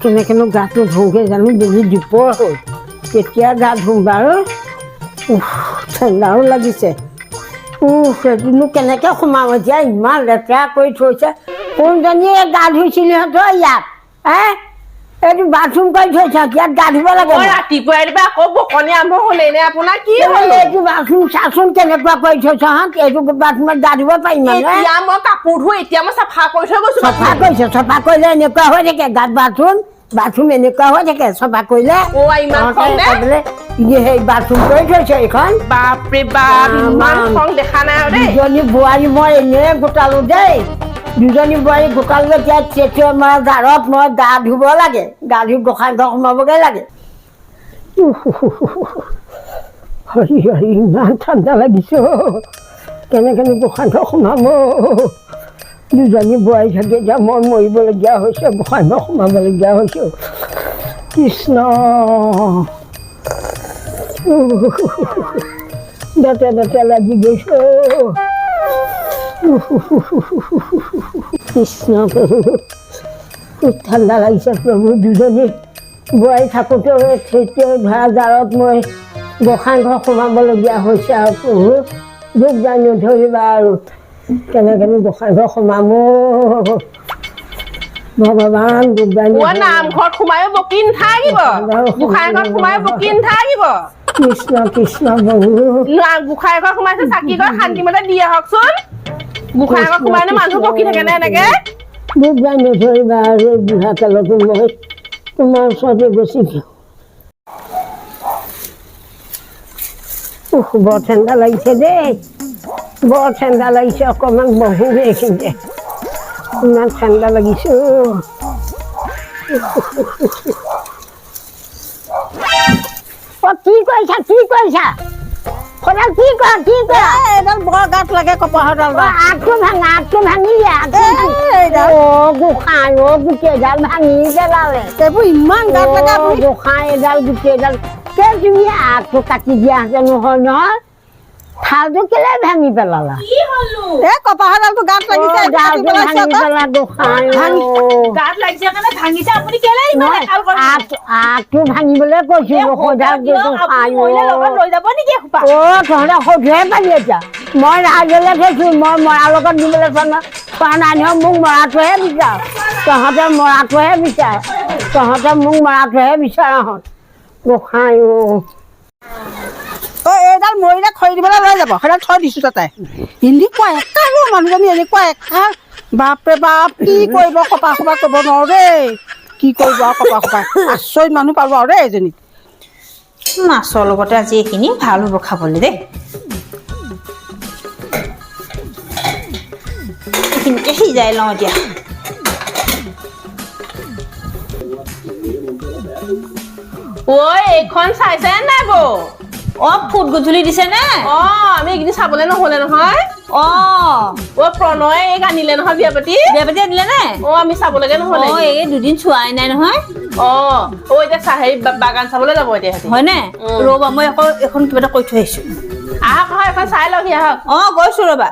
কেনেকেনো গাটো ধুওঁগৈ জানো বেলি দুপৰ হ'ল কেতিয়া গা ধুম বাৰু ঠাণ্ডাও লাগিছে সেইটোনো কেনেকৈ সোমাম এতিয়া ইমান লেতেৰা কৰি থৈছে কোনজনীয়ে গা ধুইছিলিহঁতৰ ইয়াত এইটো বাথৰুম কৰি থৈছ ইয়াত গা ধুব লাগে ৰাতিপুৱাই আকৌ বকনি আৰম্ভ হ'লে নে আপোনাৰ কি হ'ল এইটো বাথৰুম চাচোন কেনেকুৱা কৰি থৈছহঁত এইটো বাথৰুমত গা ধুব পাৰিম এতিয়া মই কাপোৰ ধুই এতিয়া মই চাফা কৰি থৈ গৈছো চাফা কৰিছ চাফা কৰিলে এনেকুৱা হৈ থাকে গাত বাথৰুম এনেকুৱা হৈ থাকে চাফা কৰিলে সেই বাথৰুম কৰি থৈছে এইখন বাপৰে বাপ ইমান খং দেখা নাই আৰু দেই দুজনী বোৱাৰী মই এনেই গোটালো দেই দুজনী বোৱাৰী গোটালো এতিয়া মই গাৰত মই গা ধুব লাগে গা ধুই গোসাঁই ঘৰ সোমাবগৈ লাগে হৰি হৰি ইমান ঠাণ্ডা লাগিছে কেনেকেনো গোসাঁই ঘৰ সোমাব দুজনী বোৱাৰী থাকে এতিয়া মই মৰিবলগীয়া হৈছে গোসাঁই ঘৰ সোমাবলগীয়া হৈছোঁ কৃষ্ণ দাঁতে লাগি গৈছোঁ কৃষ্ণ প্ৰভু খুব ঠাণ্ডা লাগিছে প্ৰভু দুজনী বোৱাৰী থাকোঁতে ধৰা জাৰত মই গোসাঁই ঘৰ সোমাবলগীয়া হৈছে আৰু প্ৰভু দুখ জানি নধৰিবা আৰু কেনেকেনো গোসাঁই ঘৰ সোমাম ভগৱান দুখ জানি নামঘৰত সোমায়ো বকি নাথাকিব গোসাঁই ঘৰত সোমায়ো বকি নাথাকিব কৃষ্ণ কৃষ্ণ প্ৰভু গোসাঁই ঘৰ সোমাইছে চাকি ঘৰ শান্তিমতে দি আহকচোন গোসাঁই ঘৰ সোমাইনো মানুহ বকি থাকে নে এনেকে দুখ জানি নধৰিবা আৰু বুঢ়া কালতো মই তোমাৰ ওচৰতে গুচি দিওঁ বৰ ঠাণ্ডা লাগিছে দেই বৰ ঠাণ্ডা লাগিছে অকণমান বহো এইখিনিতে ইমান ঠাণ্ডা লাগিছে কি কৰিছা সদায় কি কৰা এইডাল বৰ গাত লাগে কপাহডাল আগটো ভাঙি দিয়া গোসাঁই গোটেইডাল ভাঙি পেলালে এইবোৰ ইমান গাত লাগে গোসাঁই এডাল গোটেইডাল তুমি আগটো কাটি দিয়া নহয় নহয় থালটো কেলে ভাঙি পেলালা কপাহডালটো গাত লাগিছে আগটো ভাঙিবলৈ কৈছো তহঁতে সধুৱে পালি এতিয়া মই ৰাইজলৈ থৈছো মই মৰাৰ লগত দিবলৈ চোৱা নাই নহয় মোক মৰাটোহে বিচাৰ তহঁতে মোক মৰাটোহে বিচাৰহঁত গোসাঁই এইডাল মৰিলে খৰি দিবলৈ লৈ যাব সেইডাল থৈ দিছো তাতে এনেকুৱা একা মানুহজনী এনেকুৱা একা বাপৰে বাপ কি কৰিব কপা কৰিব নোৱাৰো দেই কি কৰিব আৰু কপা আচৰিত মানুহ পাব আৰু দেই এজনী মাছৰ লগতে আজি এইখিনি ভাল হ'ব খাবলৈ দেই এইখিনিকে সিজাই লওঁ এতিয়া এইখন চাইছে নাই বৌ ফুট গধূলি দিছে নে আমি এইখিনি চাবলৈ নহলে নহয় প্ৰণয়ে এই আনিলে নহয় বিয়া পাতি দিলে নে আমি চাবলৈকে নহলে এই দুদিন চোৱাই নাই নহয় এতিয়া হেৰি বাগান চাবলৈ যাব এতিয়া হয়নে ৰ'বা মই আকৌ এখন কিবা এটা কৈ থৈ আহিছো আহক এখন চাই লওঁহি আহক গৈছো ৰ'বা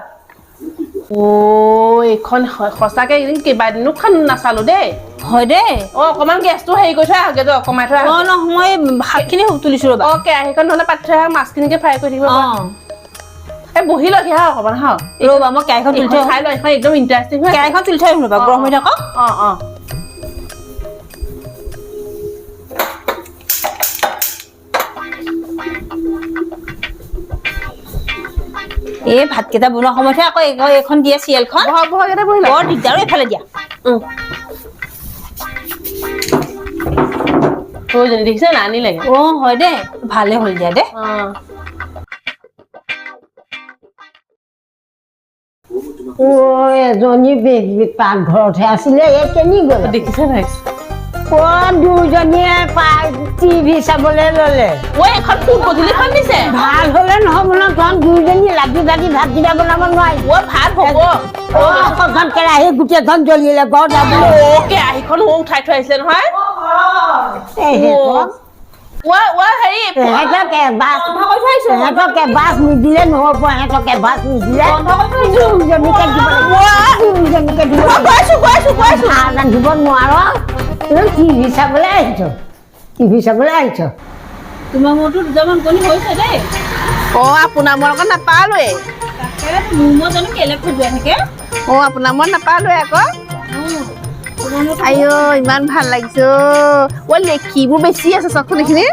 এইখন সঁচাকে এদিন কেইবাদিনো নাচালো দেই হয় দেই অকমান গেছটো হেৰি কৰি থৈ আহক কমাই থৈ আহক মই শাকখিনি তুলিছো ৰ'বা কেৰাহীখন নহলে পাতি থৈ আহক মাছখিনিকে ফ্ৰাই কৰি থাকিব বহি লওঁহি আহক অকমান আহক ৰ'বা মই কেৰাহীখন তুলি থৈ চাই লওঁ এখন একদম ইণ্টাৰেষ্টিং হয় কেৰাহীখন তুলি থৈ আহিম ৰ'বা গৰম হৈ থাকক এই ভাতকেইটা বনোৱা সময়তহে আকৌ এইখন দিয়ে চিৰিয়েলখন বৰ দিগদাৰো এইফালে দিয়া দেখিছে না আনি লাগে হয় দেই ভালে হ'ল দিয়া দে এজনী পাকঘৰতহে আছিলে এই কেনি গ'ল দেখিছে নাই দুজনীয়ে টিভি চাবলৈ ললে এখন ফুট গধূলিখন দিছে ভাল হলে নহব ন তখন দুইজনী লাগি ভাগি ভাতকেইটা বনাব নোৱাৰি ভাত হব এখন কেৰাহী গোটেইখন জ্বলিলে কেৰাহীখন উঠাই থৈ আহিছিলে নহয় সিহঁতকে বাছ নিদিলে নহব সিহঁতকে বাছ নিদিলে দুজনীকে দিব ৰান্ধিব নোৱাৰ টিভি চাবলৈ আহিছ টিভি চাবলৈ আহিছ তোমাৰ মোৰতো দুটামান কণী হৈছে দেই আপোনাৰ মোৰ লগত নাপালোৱে তাকে মোৰ মই জানো কেলে খজুৱাই থাকে আপোনাৰ মই নাপালোৱে আকৌ আইঅ ইমান ভাল লাগিছে লেখিবোৰ বেছি আছে চাওকচোন এইখিনি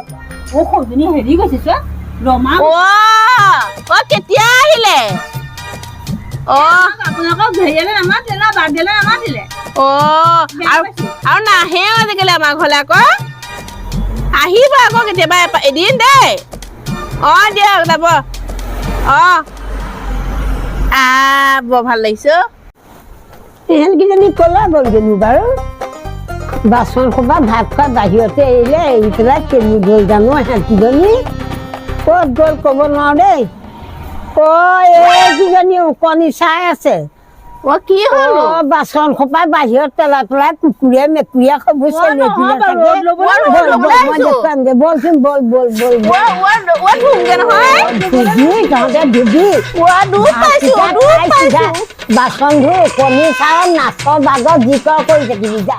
সৰুজনী হেৰি গৈছে চোৱা ৰমা কেতিয়া আহিলে আপোনালোকক হেৰিয়ালে নামাতিলে না বাৰ্থডেলে নামাতিলে আৰু নাহেও আজিকালি আমাৰ ঘৰলে আকৌ আহিব আকৌ কেতিয়াবা এদিন দেই দিয়ক যাব বৰ ভাল লাগিছে ইহঁতকেইজনী ক'লৈ গ'লগেনো বাৰু বাচন সোপা ভাত খোৱা বাহিৰতে এৰিলে এৰি পেলাই কেনি গ'ল জানো ইহঁতকেইজনী ক'ত গ'ল ক'ব নোৱাৰো দেই এইকেইজনী ওকণি চাই আছে কি হ'ল বাচন সোপা বাহিৰত পেলাই পেলাই কুকুৰে মেকুৰীয়ে খবুছে বলচোন বল বল বল তহঁতে ধুবি বাচন ধুই কণী চাই নাচৰ বাগত যি কৰ কৰি থাকিবি যা